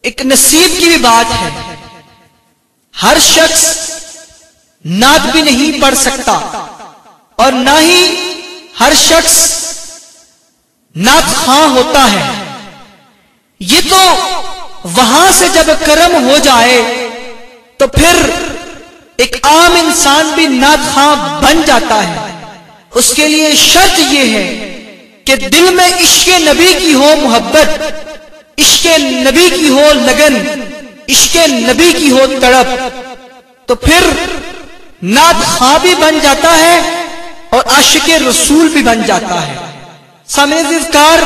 ایک نصیب کی بھی بات ہے. ہر شخص نعت بھی نہیں پڑھ سکتا اور نہ ہی ہر شخص نعت خواں ہوتا ہے. یہ تو وہاں سے جب کرم ہو جائے تو پھر ایک عام انسان بھی نعت خواں بن جاتا ہے. اس کے لیے شرط یہ ہے کہ دل میں عشق نبی کی ہو محبت، عشق نبی کی ہو لگن، عشق نبی کی ہو تڑپ، تو پھر نعت خواں بھی بن جاتا ہے اور عاشق رسول بھی بن جاتا ہے. سامعین اذکار،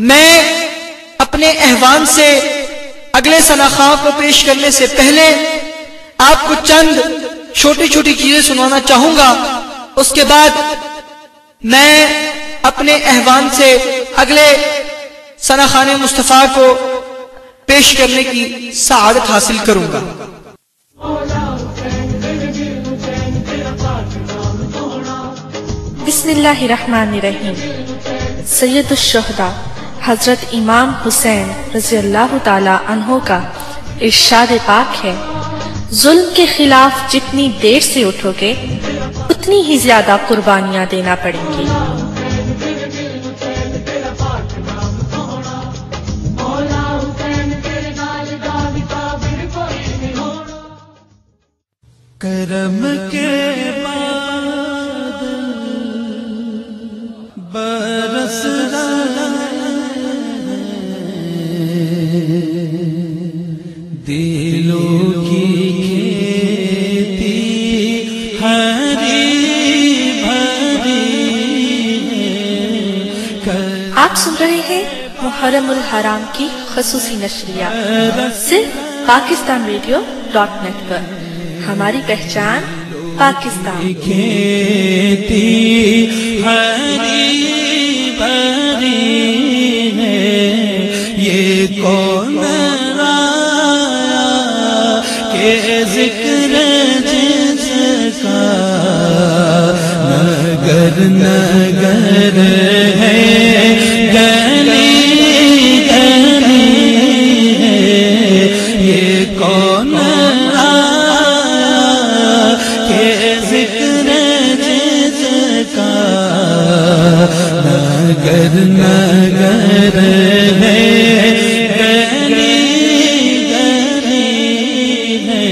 میں اپنے احوان سے اگلے ثنا خواں کو پیش کرنے سے پہلے آپ کو چند چھوٹی چھوٹی چیزیں سنانا چاہوں گا. اس کے بعد میں اپنے احوان سے اگلے ثنا خوان مصطفیٰ کو پیش کرنے کی سعادت حاصل کروں گا. بسم اللہ الرحمن الرحیم. سید الشہداء حضرت امام حسین رضی اللہ تعالی عنہ کا ارشاد پاک ہے، ظلم کے خلاف جتنی دیر سے اٹھو گے اتنی ہی زیادہ قربانیاں دینا پڑیں گی. کرم کے بعد برس دلوں کی کھیتی ہری بھری. آپ سن رہے ہیں محرم الحرام کی خصوصی نشریات صرف pakistanradio.net پر. ہماری پہچان پاکستان. کھیتی ہری بھری ہے یہ کون رایا کہ ذکر جس کا نگر نگر ہے گلی گلی ہے یہ کون نگر نگر ہے گلی گلی ہے.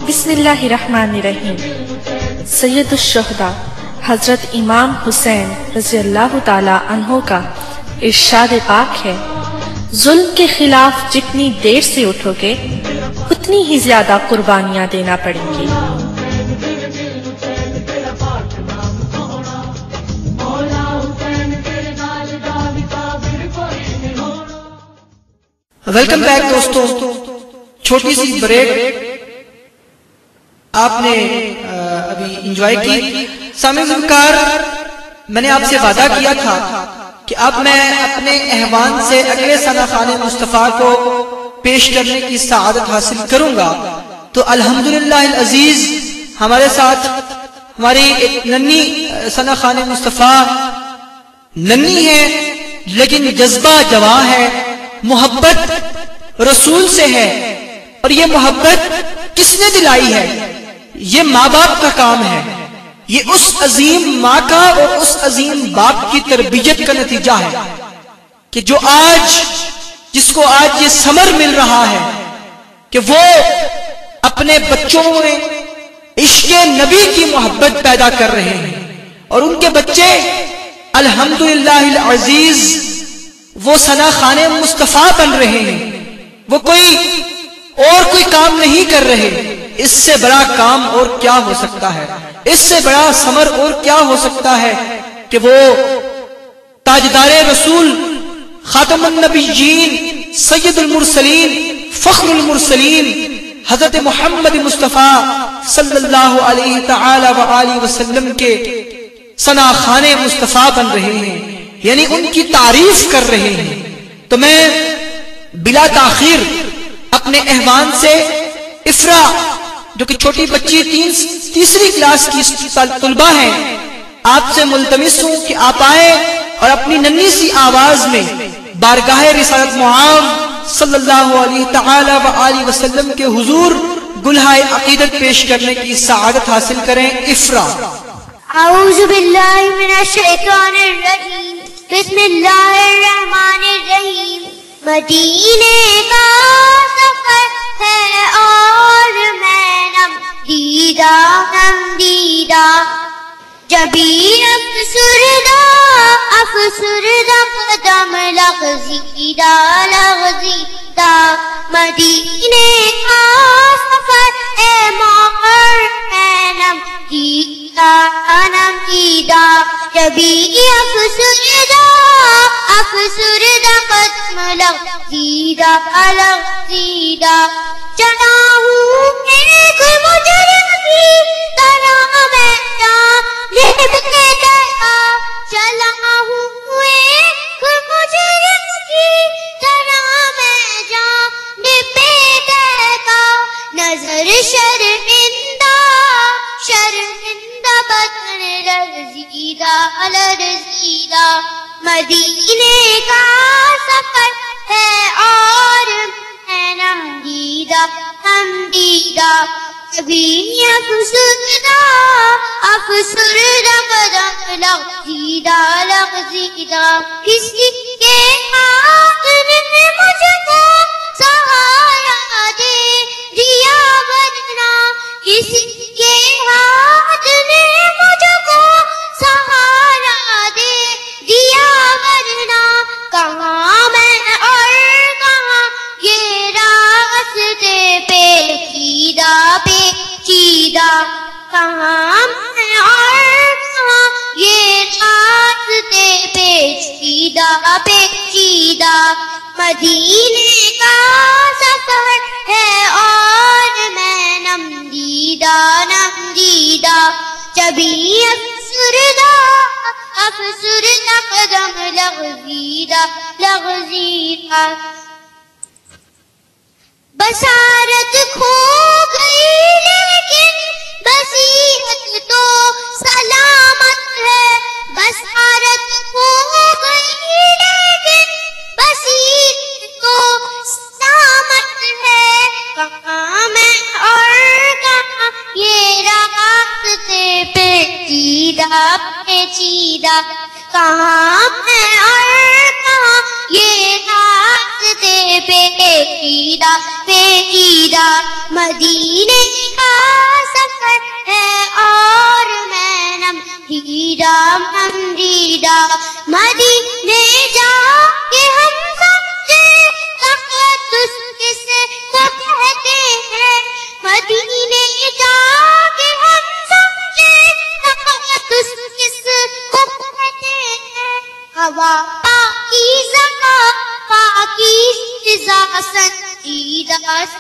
بسم اللہ الرحمن الرحیم. سید الشہداء حضرت امام حسین رضی اللہ تعالی عنہ کا ارشاد پاک ہے، ظلم کے خلاف جتنی دیر سے اٹھو گے اتنی ہی زیادہ قربانیاں دینا پڑیں گی. ویلکم بیک دوستو. چھوٹی سی بریک آپ نے ابھی انجوائے کی. سامعین اذکار، میں نے آپ سے وعدہ کیا تھا کہ اب میں اپنے احوان سے اگلے ثنا خوان مصطفیٰ کو پیش کرنے کی سعادت حاصل کروں گا. تو الحمدللہ العزیز ہمارے ساتھ ہماری ایک ننھی ثنا خوان مصطفیٰ، ننھی ہے لیکن جذبہ جواں ہے، محبت رسول سے ہے. اور یہ محبت کس نے دلائی ہے؟ یہ ماں باپ کا کام ہے. یہ اس عظیم ماں کا اور اس عظیم باپ کی تربیت کا نتیجہ ہے کہ جو آج جس کو آج یہ ثمر مل رہا ہے کہ وہ اپنے بچوں میں عشق نبی کی محبت پیدا کر رہے ہیں اور ان کے بچے الحمدللہ العزیز وہ ثنا خوان مصطفیٰ بن رہے ہیں. وہ کوئی کام نہیں کر رہے. اس سے بڑا کام اور کیا ہو سکتا ہے؟ اس سے بڑا ثمر اور کیا ہو سکتا ہے کہ وہ تاجدار رسول، خاتم النبیین، سید المرسلین، فخر المرسلین حضرت محمد مصطفیٰ صلی اللہ علیہ تعالی وآلہ وسلم کے ثنا خوان مصطفیٰ بن رہے ہیں، یعنی ان کی تعریف کر رہے ہیں. تو میں بلا تاخیر اپنے احوان سے افرا جو کہ چھوٹی بچی تیسری کلاس کی طلبہ ہیں، آپ سے ملتمس ہوں کہ آپ آئیں اور اپنی ننھی سی آواز میں بارگاہ رسالت معاذ صلی اللہ علیہ تعالی وآلہ وسلم کے حضور گلہائے عقیدت پیش کرنے کی سعادت حاصل کریں۔ افرا۔ اعوذ باللہ من الشیطان الرجیم، بسم اللہ الرحمن الرحیم۔ مدینے کا سفر ہے اور میں نم دیدہ جبی افسردہ قدم لغزیدہ مدینے کا سفر ہے مغر ہے نم دیدہ جبی افسردہ قدم لغزیدہ چلا ہوں ایک مجرم کی طرح میں جانب کے گیا، چلا ہوں ایک مجرم کی طرح میں جانب پہ گیا، نظر شرمندہ بدن لرزیدہ مدینے کا سفر ہے اور میں نم دیدہ کبھی افسردہ قدم لغزیدہ کسی کے ہاتھ نے مجھ کو سہارا دے دیا ورنہ کسی کے ہاتھ نے مجھ کو سہارا دے دیا ورنہ کہاں میں اور کہاں یہ راستے پیچیدہ کہاں میں اور کہاں یہ راستے پیچیدہ مدینے کا سفر ہے اور میں نم دیدہ جبی افسردہ قدم لغزیدہ بصارت کھو گئی لیکن بصیرت تو سلامت ہے، بصارت کھو گئی لیکن بصیرت تو سلامت ہے، کہاں میں اور کہاں یہ راستے پیچیدہ کہاں میں اور کہاں یہ راستے پیچیدہ مدینے کا سفر ہے اور میں نم دیدہ مدینے جا کے ہم سمجھے تقدس کسے کو کہتے ہیں، مدینے جا کے ہم سمجھے تقدس کسے کو کہتے ہیں، ہوا پاکیزہ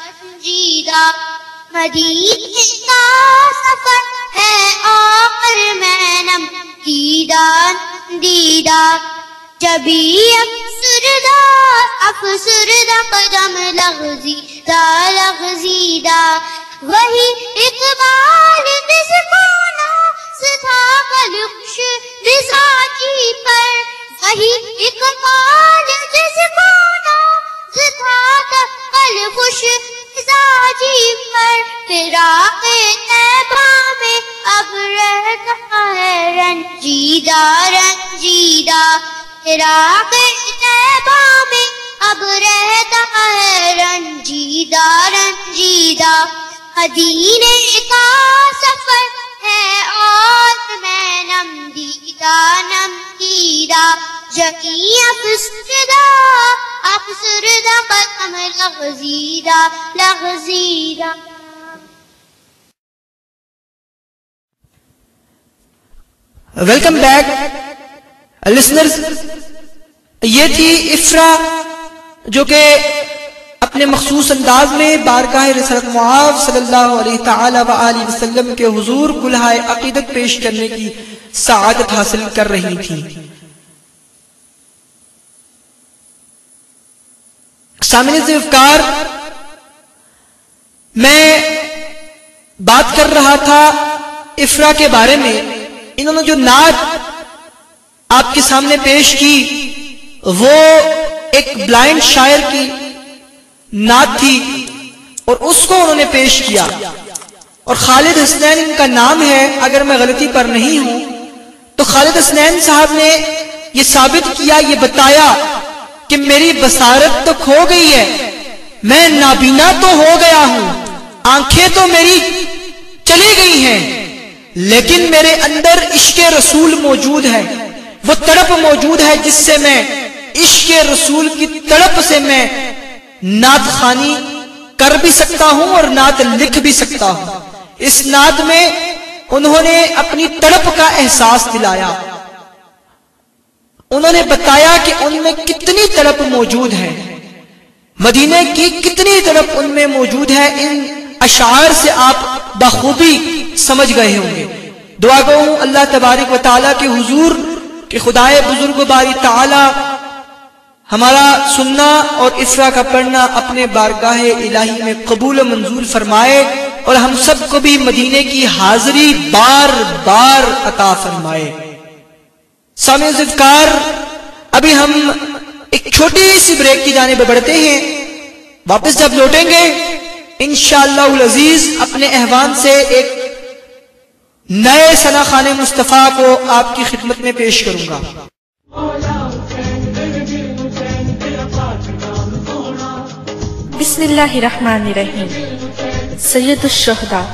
سنجیدہ مدینے کا سفر ہے اور میں نم دیدہ جبی افسردہ قدم لغزیدہ وہی اقبال جس کو ناز تھا کل خوش مزاجی پر، وہی اقبال جس کو ناز تھا کل خوش مزاجی پر، فراق طیبہ میں اب رہتا ہے رنجیدہ فراق طیبہ میں اب رہتا ہے رنجیدہ مدینے کا سفر ہے اور میں نم دیدہ جکی افسردہ قدم لغزیدہ ویلکم بیک لسنرز، یہ تھی افرا جو کہ اپنے مخصوص انداز میں بارگاہ رسالت معاذ صلی اللہ علیہ تعالی وآلہ وسلم کے حضور گلہائے عقیدت پیش کرنے کی سعادت حاصل کر رہی تھی۔ سامعین افکار، میں بات کر رہا تھا افرا کے بارے میں. انہوں نے جو نعت آپ کے سامنے پیش کی وہ ایک بلائنڈ شاعر کی نعت تھی اور اس کو انہوں نے پیش کیا. اور خالد حسنین ان کا نام ہے، اگر میں غلطی پر نہیں ہوں تو خالد حسنین صاحب نے یہ ثابت کیا، یہ بتایا کہ میری بصارت تو کھو گئی ہے، میں نابینا تو ہو گیا ہوں، آنکھیں تو میری چلی گئی ہیں، لیکن میرے اندر عشق رسول موجود ہے، وہ تڑپ موجود ہے جس سے میں عشق رسول کی تڑپ سے میں نعت خوانی کر بھی سکتا ہوں اور نعت لکھ بھی سکتا ہوں. اس نعت میں انہوں نے اپنی تڑپ کا احساس دلایا، انہوں نے بتایا کہ ان میں کتنی تڑپ موجود ہے، مدینے کی کتنی تڑپ ان میں موجود ہے. ان اشعار سے آپ بخوبی سمجھ گئے ہوں گے. دعا گو ہوں اللہ تبارک و تعالیٰ کے حضور کہ خدائے بزرگ و باری تعالیٰ ہمارا سننا اور افرا کا پڑھنا اپنے بارگاہ الہی میں قبول و منظور فرمائے اور ہم سب کو بھی مدینے کی حاضری بار بار عطا فرمائے. سامع ذکر، ابھی ہم ایک چھوٹی سی بریک کی جانب بڑھتے ہیں. واپس جب لوٹیں گے انشاءاللہ العزیز اپنے احوان سے ایک نئے ثنا خان مصطفیٰ کو آپ کی خدمت میں پیش کروں گا. بسم اللہ الرحمن الرحیم. سید الشہداء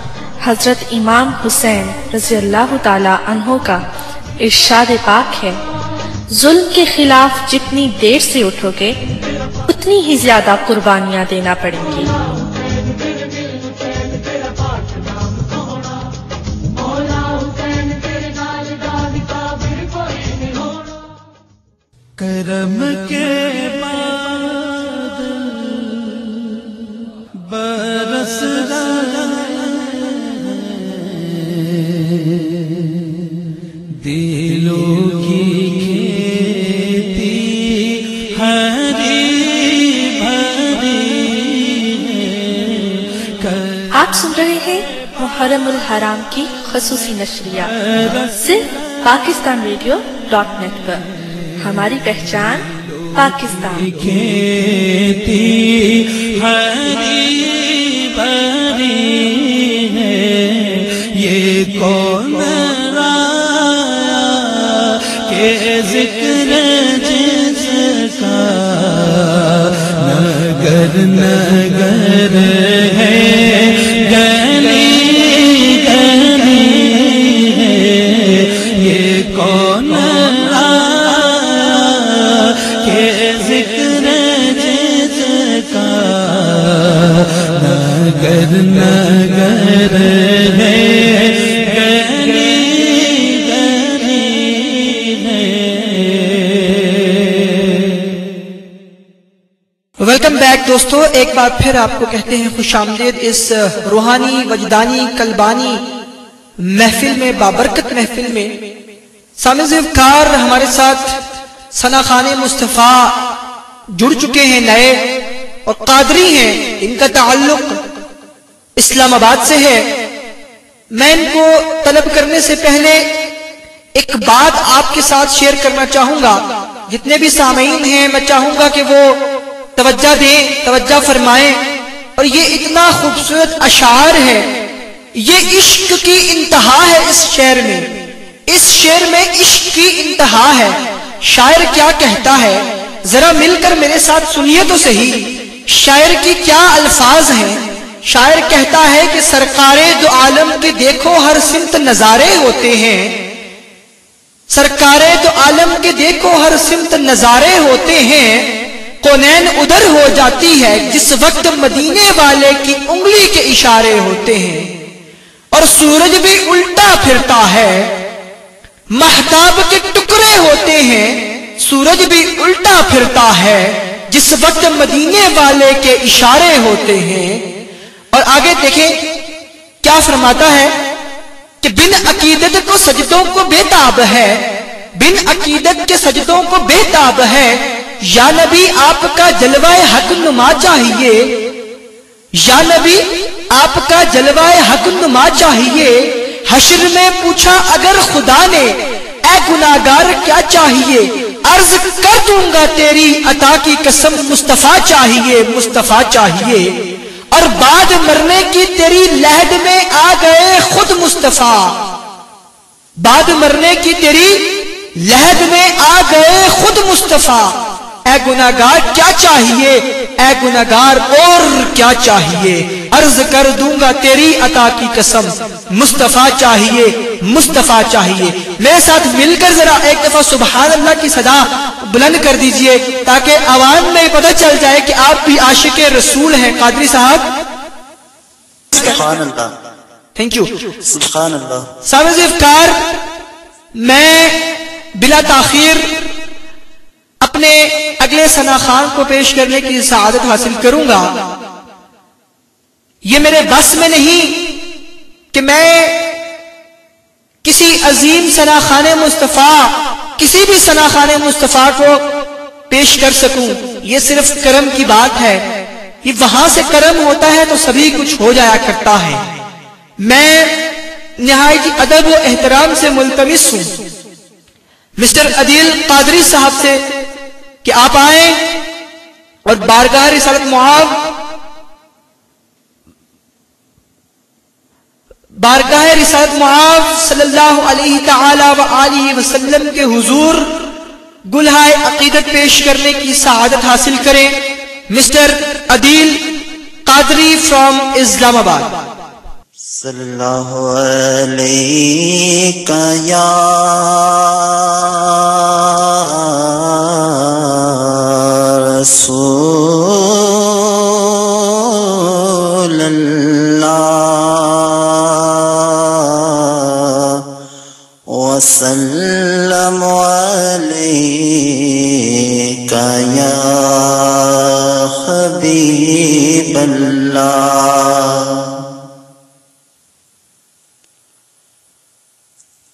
حضرت امام حسین رضی اللہ تعالی عنہ کا ارشاد پاک ہے، ظلم کے خلاف جتنی دیر سے اٹھو گے اتنی ہی زیادہ قربانیاں دینا پڑیں گی. کرم کے بادل برس دلوں کی کھیتی ہری بھری. آپ سن رہے ہیں محرم الحرام کی خصوصی نشریات صرف PakistanRadio.net پر. ہماری پہچان پاکستان. کھیتی ہری بھری ہے یہ کون رایا کہ ذکر جس کا نگر نگر ہے گلی گلی ہے یہ کون نگر نگر ہے گلی گلی ہے. ویلکم بیک دوستو، ایک بار پھر آپ کو کہتے ہیں خوش آمدید اس روحانی وجدانی قلبانی محفل میں، بابرکت محفل میں. سامع ذکر، ہمارے ساتھ ثنا خان مصطفیٰ جڑ چکے ہیں نئے اور قادری ہیں، ان کا تعلق اسلام آباد سے ہے. میں ان کو طلب کرنے سے پہلے ایک بات آپ کے ساتھ شیئر کرنا چاہوں گا. جتنے بھی سامعین ہیں میں چاہوں گا کہ وہ توجہ دیں، توجہ فرمائیں. اور یہ اتنا خوبصورت اشعار ہے، یہ عشق کی انتہا ہے. اس شعر میں، اس شعر میں عشق کی انتہا ہے. شاعر کیا کہتا ہے ذرا مل کر میرے ساتھ سنیے تو صحیح. شاعر کی کیا الفاظ ہیں. شاعر کہتا ہے کہ سرکار دو عالم کے دیکھو ہر سمت نظارے ہوتے ہیں، سرکار دو عالم کے دیکھو ہر سمت نظارے ہوتے ہیں. کونین ادھر ہو جاتی ہے جس وقت مدینے والے کی انگلی کے اشارے ہوتے ہیں. اور سورج بھی الٹا پھرتا ہے، مہتاب کے ٹکڑے ہوتے ہیں. سورج بھی الٹا پھرتا ہے جس وقت مدینے والے کے اشارے ہوتے ہیں. اور آگے دیکھیں کیا فرماتا ہے کہ بن عقیدت کو سجدوں کو بے تاب ہے، بن عقیدت کے سجدوں کو بے تاب ہے. یا نبی آپ کا جلوہ حق نما چاہیے، یا نبی آپ کا جلوہ حق نما چاہیے. حشر میں پوچھا اگر خدا نے اے گناہگار کیا چاہیے, عرض کر دوں گا تیری عطا کی قسم مصطفیٰ چاہیے, مصطفیٰ چاہیے. اور بعد مرنے کی تیری لہد میں آ گئے خود مصطفیٰ, بعد مرنے کی تیری لہد میں آ گئے خود مصطفیٰ. اے گناہگار کیا چاہیے, اے گناہگار اور کیا چاہیے, عرض کر دوں گا تیری عطا کی قسم مصطفیٰ چاہیے, مصطفیٰ چاہیے. میرے ساتھ مل کر ذرا ایک دفعہ سبحان اللہ کی صدا بلند کر دیجئے تاکہ عوام میں پتہ چل جائے کہ آپ بھی عاشق رسول ہیں. قادری صاحب سبحان اللہ, تھینک یو. سبحان اللہ. سامعین افکار, میں بلا تاخیر اپنے اگلے ثنا خان کو پیش کرنے کی سعادت حاصل کروں گا. یہ میرے بس میں نہیں کہ میں کسی عظیم ثنا خان مصطفیٰ, کسی بھی ثنا خان مصطفیٰ کو پیش کر سکوں. یہ صرف کرم کی بات ہے, یہ وہاں سے کرم ہوتا ہے تو سبھی کچھ ہو جایا کرتا ہے. میں نہایت ادب و احترام سے ملتمس ہوں مسٹر عدیل قادری صاحب سے کہ آپ آئیں اور بارگاہ رسالت معاذ, بارگاہ رسالت معاذ صلی اللہ علیہ تعالی وآلہ وسلم کے حضور گلہائے عقیدت پیش کرنے کی سعادت حاصل کریں. مسٹر عدیل قادری فرام اسلام آباد. صلی اللہ علیہ یا رسول اللہ وسلم علیک یا حبیب اللہ.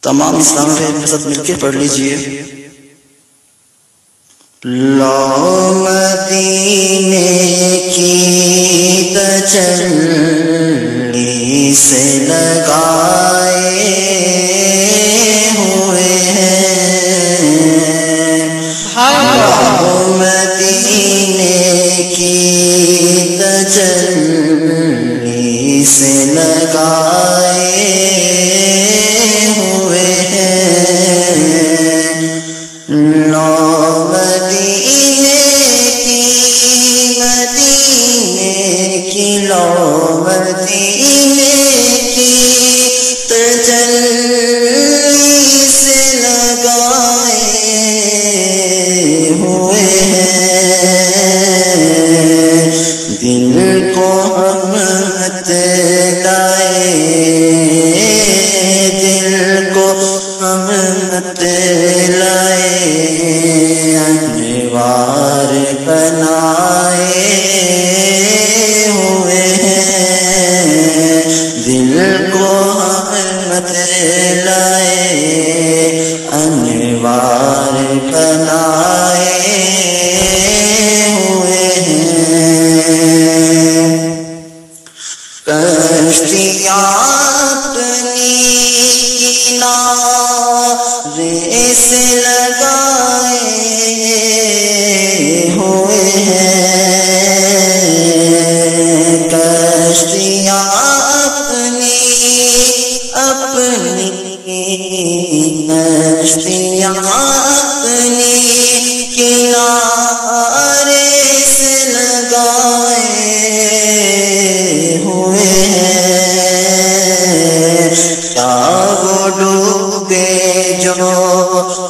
تمام اسلام کے ساتھ مل کے پڑھ لیجئے. لو مدینے کی تجلی سے لگائے ہوئے ہیں, لو مدینے کی تجلی سے لگائے ہوئے ہیں, لو مدینے کی لو مدینے کی تجلی سے لگائے ہوئے ہیں, دل کو ہمت لائے, دل کو ہمت لائے, انوار بنائے ہوئے ہیں, دل کو ہمت لائے, انوار بنائے ہوئے ہیں. کشتیاں اپنی کنارے سے لگائے ہوئے ہیں, کشتیاں اپنی کشتیاں اپنی کنارے سے لگائے ہوئے ہیں, کیا وہ ڈوبے جو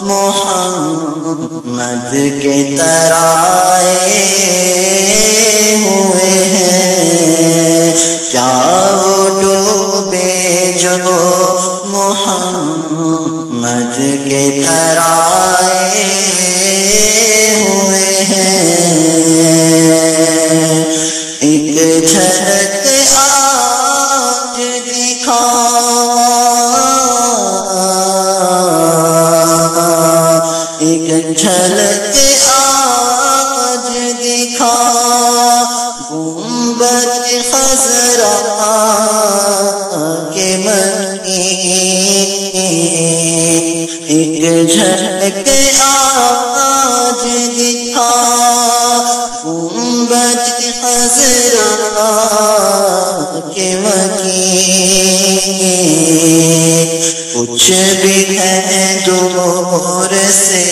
محمد کے ترائے ہوئے ہیں, کیا وہ ڈوبے جو محمد کے ترائے ہوئے ہیں. ایک جھلک آج دکھا, ایک جھلک آج دکھا, گنبد خضرا ایک جھلک آج دکھا گنبد خضرا کے مکین کچھ بھی ہے دور سے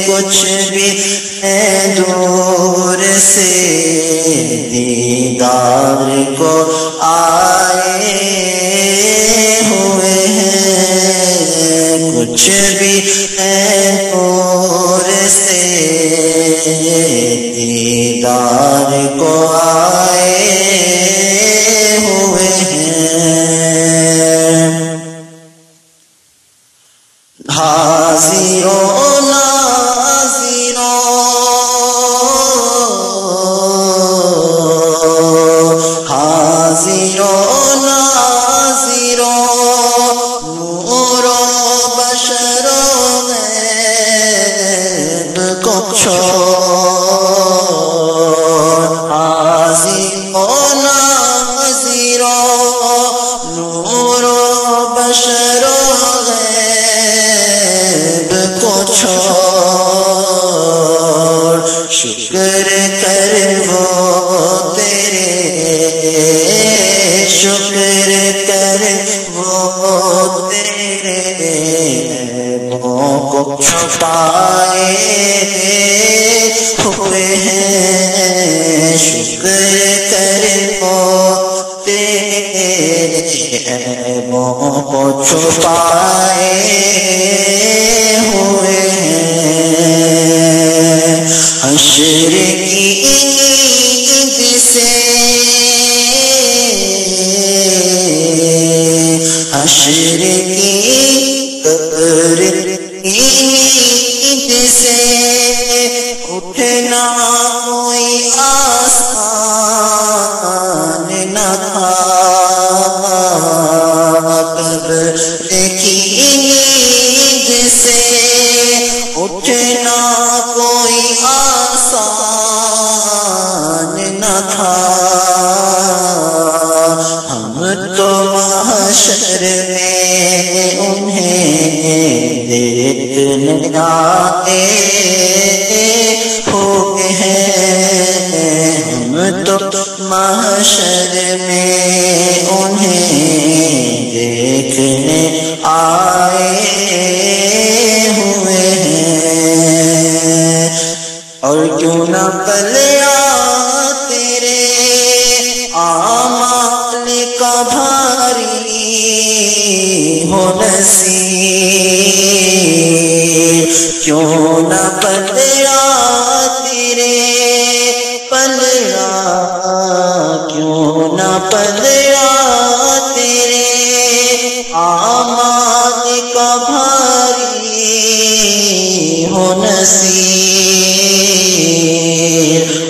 کچھ بھی ہے دور سے دیدار کو آئے ہوئے ہیں کچھ بھی ہے دور سے دیدار کو آئے ہوئے ہیں حاضروں ناظروں حاضروں ناظروں نور و بشر و غیب کو چھوڑ حاضروں ناظروں نور و بشر و غیب کو چھوڑ شکر کر وہ تیرے شکر کر وہ تیرے عیبوں کو چھپائے ہوئے ہیں شکر کر وہ تیرے عیبوں کو چھپائے ہوئے ہیں حشر کی عید سے حشر کی قبر عید سے اٹھنا کوئی آسان نہ تھا قبر کی عید سے اٹھنا کوئی آسان نہ تھا ہم تو محشر میں انہیں دیکھنے آئے ہوئے ہیں ہم تو محشر میں انہیں دیکھنے آئے ہوئے ہیں اور کیوں نہ پلیا تیرے اعمال کا بھاری ہو نصیب کیوں نہ پلیا تیرے پلیا کیوں نہ پلیا تیرے اعمال کا بھاری ہو نصیب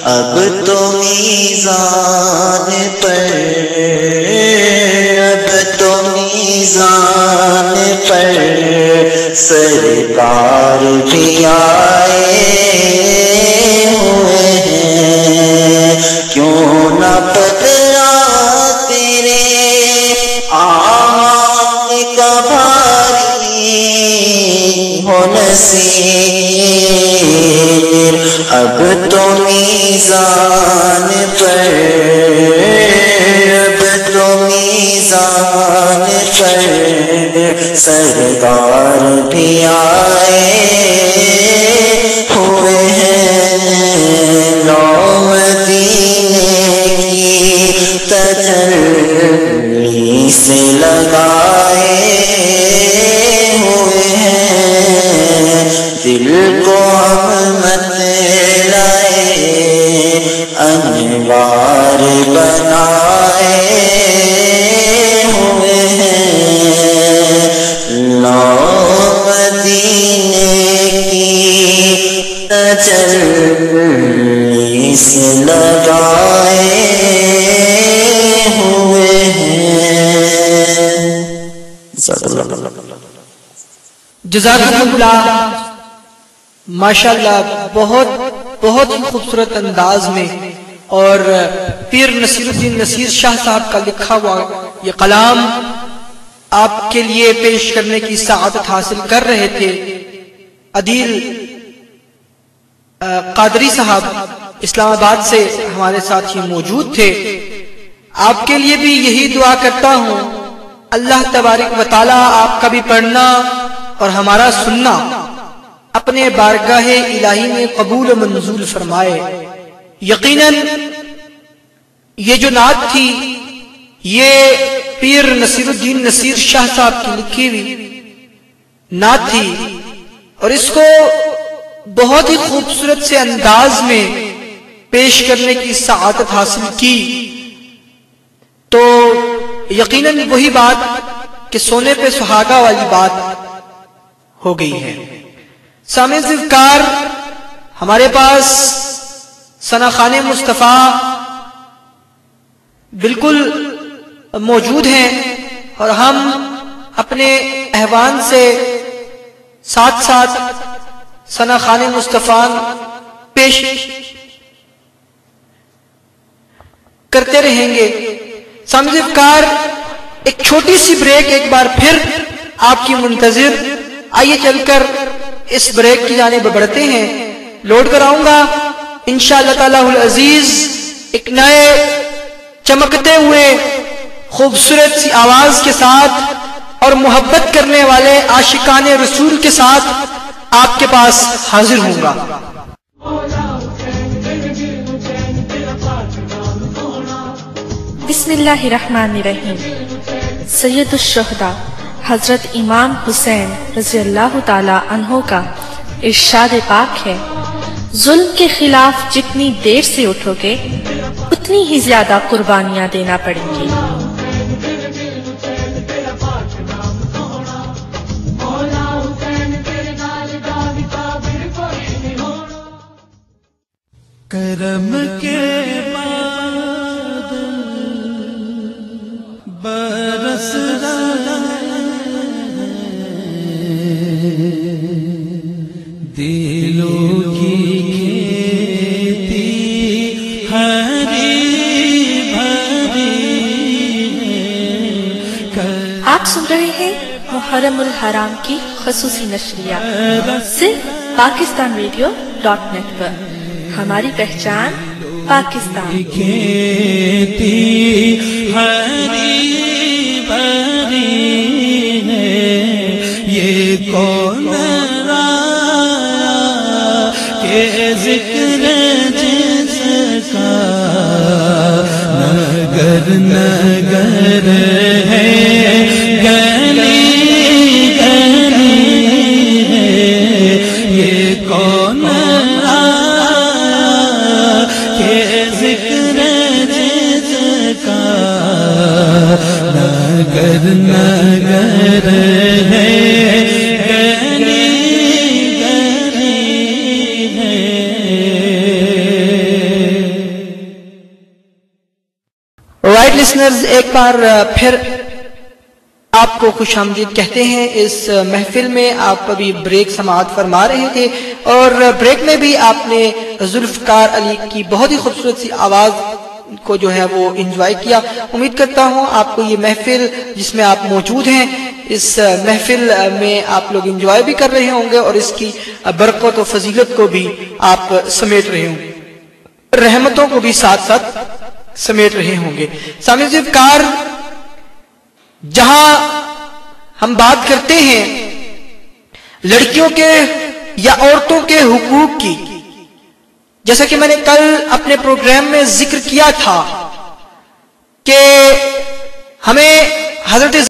اب تو میزان پر اب تو میزان پر سرکار بھی آئے ہوئے ہیں کیوں نہ پتلا تیرے اعمال کا بھاری ہو نصیب اب تو میزان پر اب تو میزان پر سرکار بھی آئے ہوئے ہیں نو مدینے کی تجلی سے لگائے ہوئے ہیں دل کو ہم مت لائے انوار بنائے ہوئے ہیں نو مدینے کی تجلی سے لگائے ہوئے ہیں جزاکم اللہ ماشاءاللہ بہت بہت خوبصورت انداز میں اور پیر نصیر الدین نصیر شاہ صاحب کا لکھا ہوا یہ کلام آپ کے لیے پیش کرنے کی سعادت حاصل کر رہے تھے عدیل قادری صاحب اسلام آباد سے ہمارے ساتھ ہی موجود تھے. آپ کے لیے بھی یہی دعا کرتا ہوں اللہ تبارک و تعالی آپ کا بھی پڑھنا اور ہمارا سننا اپنے بارگاہ الہی میں قبول و منظور فرمائے. یقیناً یہ جو نعت تھی یہ پیر نصیر الدین نصیر شاہ صاحب کی لکھی ہوئی نعت تھی اور اس کو بہت ہی خوبصورت سے انداز میں پیش کرنے کی سعادت حاصل کی تو یقیناً وہی بات کہ سونے پہ سہاگا والی بات ہو گئی ہے. سامع ذکر ہمارے پاس ثناخان مصطفیٰ بالکل موجود ہیں اور ہم اپنے احوان سے ساتھ ساتھ ثناخان مصطفیٰ پیش کرتے رہیں گے. سامع ذکر ایک چھوٹی سی بریک ایک بار پھر آپ کی منتظر. آئیے چل کر اس بریک کی جانب بڑھتے ہیں. لوڈ کراؤں گا انشاءاللہ تعالی العزیز ایک نئے چمکتے ہوئے خوبصورت سی آواز کے ساتھ اور محبت کرنے والے عاشقان رسول کے ساتھ آپ کے پاس حاضر ہوں گا. بسم اللہ الرحمن الرحیم. سید الشہداء حضرت امام حسین رضی اللہ تعالی عنہ کا ارشاد پاک ہے ظلم کے خلاف جتنی دیر سے اٹھو گے اتنی ہی زیادہ قربانیاں دینا پڑیں گی. کرم کے بعد برس دلوں کی کھیتی ہری بھری. آپ سن رہے ہیں محرم الحرام کی خصوصی نشریات صرف PakistanRadio.net پر. ہماری پہچان پاکستان. کھیتی ہری بھری ہے یہ کون کہ ذکر جس کا نگر نگر ہے گلی گلی ہے یہ کون کہ ذکر جس کا نگر نگر ہے رائٹ لسنرز ایک بار پھر آپ کو خوش آمدید کہتے ہیں. اس محفل میں آپ ابھی بریک سماعت فرما رہے تھے اور بریک میں بھی آپ نے ذوالفقار علی کی بہت ہی خوبصورت سی آواز کو جو ہے وہ انجوائے کیا. امید کرتا ہوں آپ کو یہ محفل جس میں آپ موجود ہیں اس محفل میں آپ لوگ انجوائے بھی کر رہے ہوں گے اور اس کی برکت و فضیلت کو بھی آپ سمیٹ رہے ہوں گے, رحمتوں کو بھی ساتھ ساتھ سمیٹ رہے ہوں گے. سامع ذکر جہاں ہم بات کرتے ہیں لڑکیوں کے یا عورتوں کے حقوق کی, جیسا کہ میں نے کل اپنے پروگرام میں ذکر کیا تھا کہ ہمیں حضرت